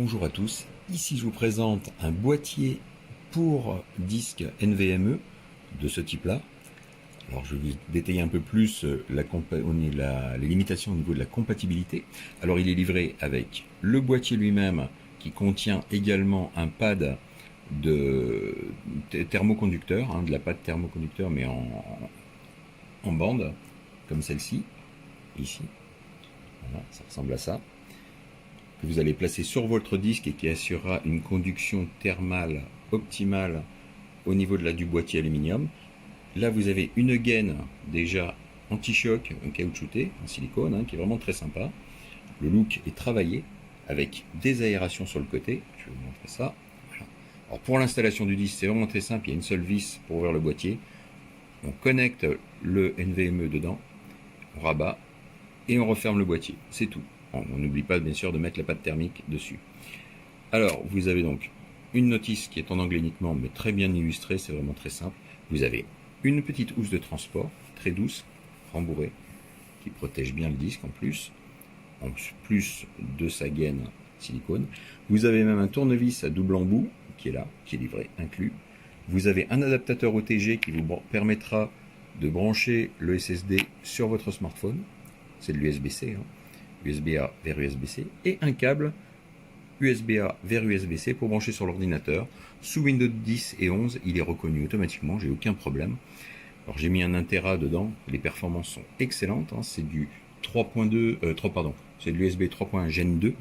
Bonjour à tous, ici je vous présente un boîtier pour disque NVMe de ce type-là. Alors je vais vous détailler un peu plus les limitations au niveau de la compatibilité. Alors il est livré avec le boîtier lui-même qui contient également un pad de thermoconducteur, de la pâte thermoconducteur mais en bande, comme celle-ci, ici. Voilà, ça ressemble à ça. Que vous allez placer sur votre disque et qui assurera une conduction thermale optimale au niveau du boîtier aluminium. Là, vous avez une gaine déjà anti-choc, caoutchouté, en silicone, qui est vraiment très sympa. Le look est travaillé avec des aérations sur le côté. Je vais vous montrer ça. Voilà. Alors pour l'installation du disque, c'est vraiment très simple. Il y a une seule vis pour ouvrir le boîtier. On connecte le NVMe dedans, on rabat et on referme le boîtier. C'est tout. On n'oublie pas bien sûr de mettre la pâte thermique dessus. Alors vous avez donc une notice qui est en anglais uniquement mais très bien illustrée, c'est vraiment très simple. Vous avez une petite housse de transport très douce, rembourrée, qui protège bien le disque en plus de sa gaine silicone. Vous avez même un tournevis à double embout qui est là, qui est livré, inclus. Vous avez un adaptateur OTG qui vous permettra de brancher le SSD sur votre smartphone. C'est de l'USB-C, USB-A vers USB-C, et un câble USB-A vers USB-C pour brancher sur l'ordinateur. Sous Windows 10 et 11, il est reconnu automatiquement, j'ai aucun problème. Alors j'ai mis un 1 Tera dedans, les performances sont excellentes, c'est du 3.2, c'est de l'USB 3.1 Gen 2.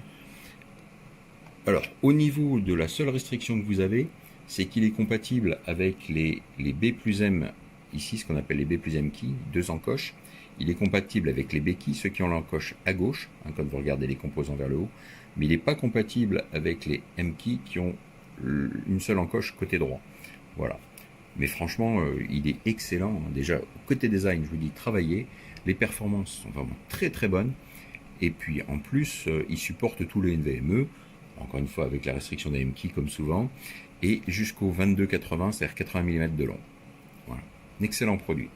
Alors au niveau de la seule restriction que vous avez, c'est qu'il est compatible avec les B plus M, ici ce qu'on appelle les B plus M keys, 2 encoches. Il est compatible avec les béquilles, ceux qui ont l'encoche à gauche, quand vous regardez les composants vers le haut, mais il n'est pas compatible avec les M-keys qui ont une seule encoche côté droit. Voilà. Mais franchement, il est excellent. Déjà, côté design, je vous dis, travaillez. Les performances sont vraiment très très bonnes. Et puis en plus, il supporte tous les NVMe, encore une fois avec la restriction des M-keys comme souvent, et jusqu'au 22-80, c'est-à-dire 80 mm de long. Voilà. Un excellent produit.